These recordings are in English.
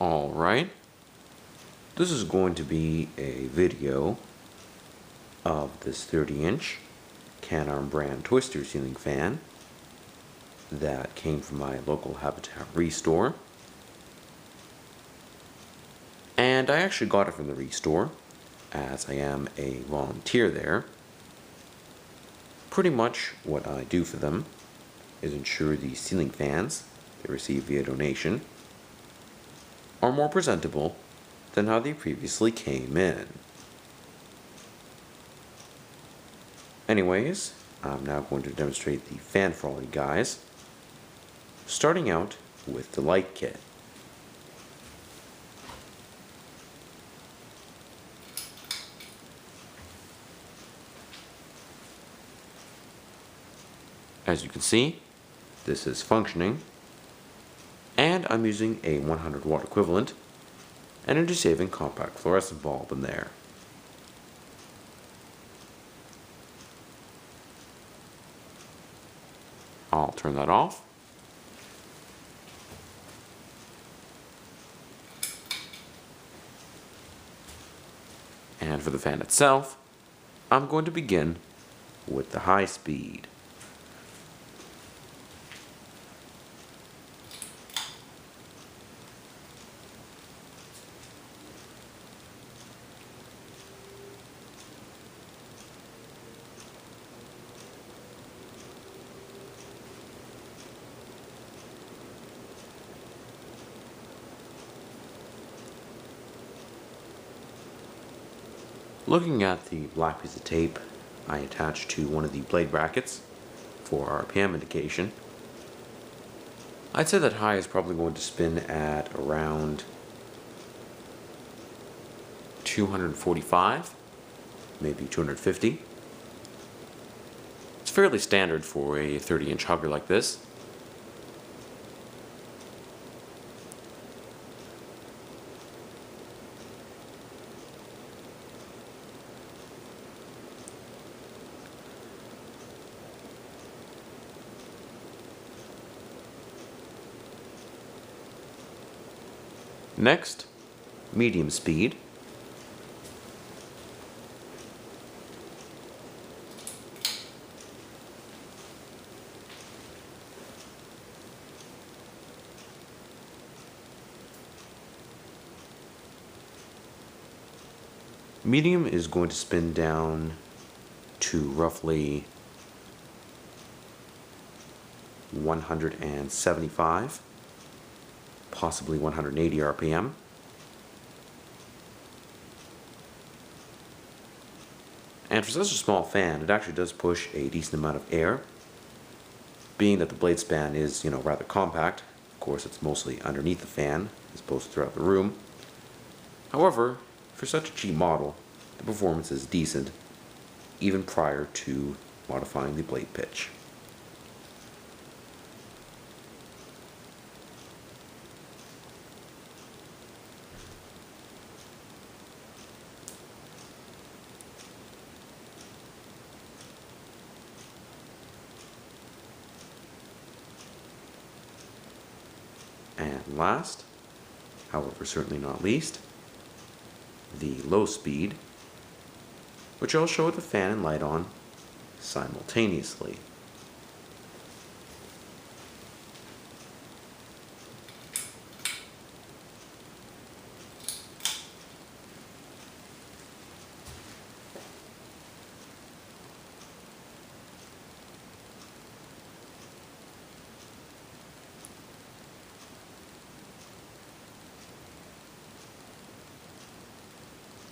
Alright, this is going to be a video of this 30-inch Canarm brand twister ceiling fan that came from my local Habitat Restore. And I actually got it from the Restore, as I am a volunteer there. Pretty much what I do for them is ensure the ceiling fans they receive via donation are more presentable than how they previously came in. Anyways, I'm now going to demonstrate the fan for all you guys, starting out with the light kit. As you can see, this is functioning, and I'm using a 100 watt equivalent and energy saving compact fluorescent bulb in there. I'll turn that off. And for the fan itself, I'm going to begin with the high speed. Looking at the black piece of tape I attached to one of the blade brackets for RPM indication, I'd say that high is probably going to spin at around 245, maybe 250. It's fairly standard for a 30-inch hugger like this. Next, medium speed. Medium is going to spin down to roughly 175. Possibly 180 RPM. And for such a small fan, it actually does push a decent amount of air. Being that the blade span is, rather compact, of course it's mostly underneath the fan as opposed to throughout the room. However, for such a cheap model, the performance is decent, even prior to modifying the blade pitch. And last, however certainly not least, the low speed, which I'll show with the fan and light on simultaneously.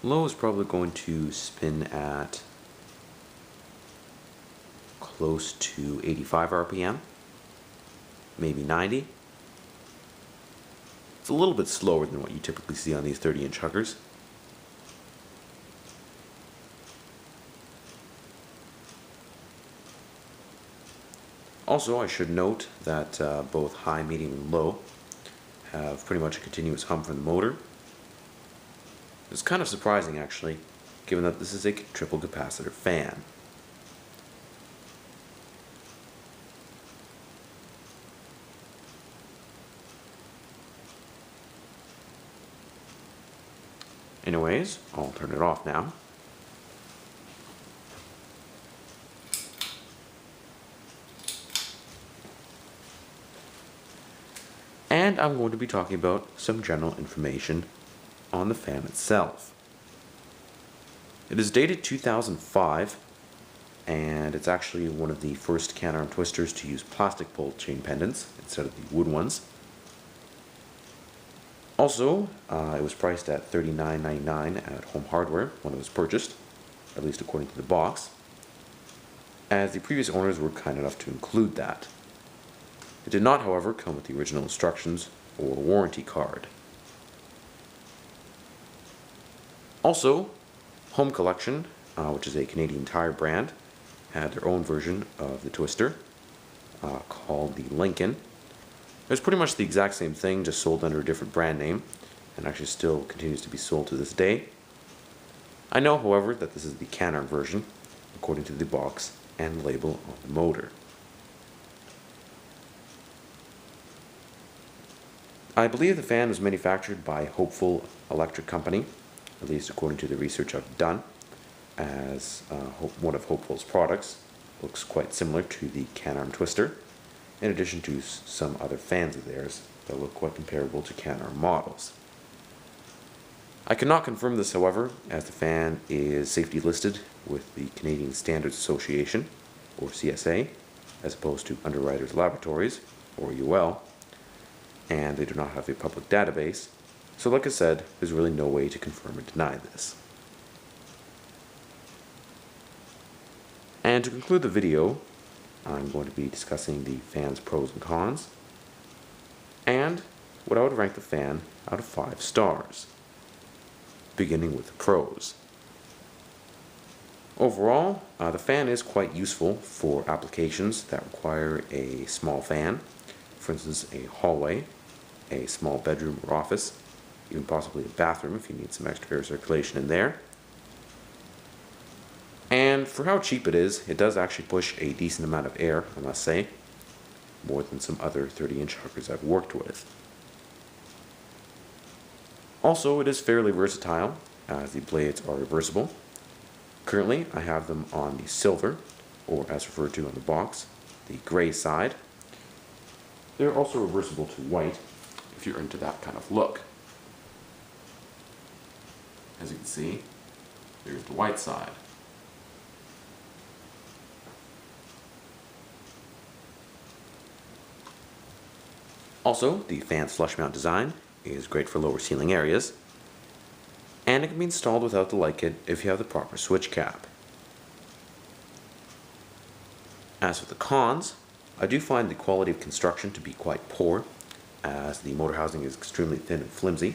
Low is probably going to spin at close to 85 RPM, maybe 90. It's a little bit slower than what you typically see on these 30-inch huggers. Also, I should note that both high, medium, and low have pretty much a continuous hum from the motor. It's kind of surprising, actually, given that this is a triple capacitor fan. Anyways, I'll turn it off now. And I'm going to be talking about some general information on the fan itself. It is dated 2005, and it's actually one of the first Canarm twisters to use plastic bolt chain pendants instead of the wood ones. Also, it was priced at $39.99 at Home Hardware when it was purchased, at least according to the box, as the previous owners were kind enough to include that. It did not, however, come with the original instructions or warranty card. Also, Home Collection, which is a Canadian Tire brand, had their own version of the twister called the Lincoln. It was pretty much the exact same thing, just sold under a different brand name, and actually still continues to be sold to this day. I know, however, that this is the Canarm version, according to the box and label on the motor. I believe the fan was manufactured by Hopeful Electric Company, at least according to the research I've done, as one of Hopeful's products looks quite similar to the Canarm twister, in addition to some other fans of theirs that look quite comparable to Canarm models. I cannot confirm this, however, as the fan is safety listed with the Canadian Standards Association, or CSA, as opposed to Underwriters Laboratories, or UL, and they do not have a public database, so like I said, there's really no way to confirm or deny this. And to conclude the video, I'm going to be discussing the fan's pros and cons, and what I would rank the fan out of 5 stars, beginning with the pros. Overall, the fan is quite useful for applications that require a small fan, for instance a hallway, a small bedroom or office, even possibly a bathroom if you need some extra air circulation in there. And for how cheap it is, it does actually push a decent amount of air, I must say, more than some other 30-inch hookers I've worked with. Also, it is fairly versatile, as the blades are reversible. Currently, I have them on the silver, or as referred to on the box, the gray side. They're also reversible to white, if you're into that kind of look. As you can see, there's the white side. Also, the fan's flush mount design is great for lower ceiling areas, and it can be installed without the light kit if you have the proper switch cap. As for the cons, I do find the quality of construction to be quite poor, as the motor housing is extremely thin and flimsy.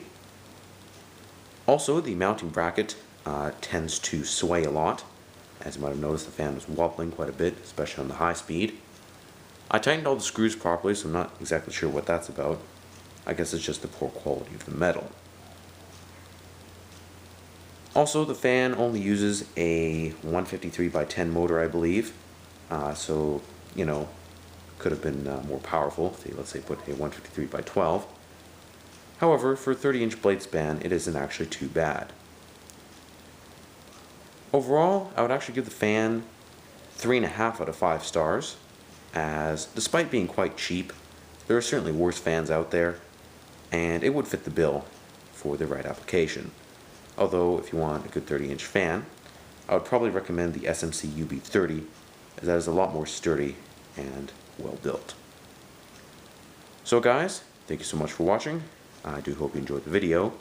Also, the mounting bracket tends to sway a lot. As you might have noticed, the fan was wobbling quite a bit, especially on the high speed. I tightened all the screws properly, so I'm not exactly sure what that's about. I guess it's just the poor quality of the metal. Also, the fan only uses a 153 by 10 motor, I believe. So, you know, could have been more powerful if they, let's say, put a 153 by 12. However, for a 30-inch blade span, it isn't actually too bad. Overall, I would actually give the fan 3.5 out of 5 stars, as despite being quite cheap, there are certainly worse fans out there, and it would fit the bill for the right application. Although, if you want a good 30-inch fan, I would probably recommend the SMC UB30, as that is a lot more sturdy and well built. So guys, thank you so much for watching. I do hope you enjoyed the video,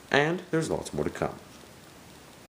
and there's lots more to come.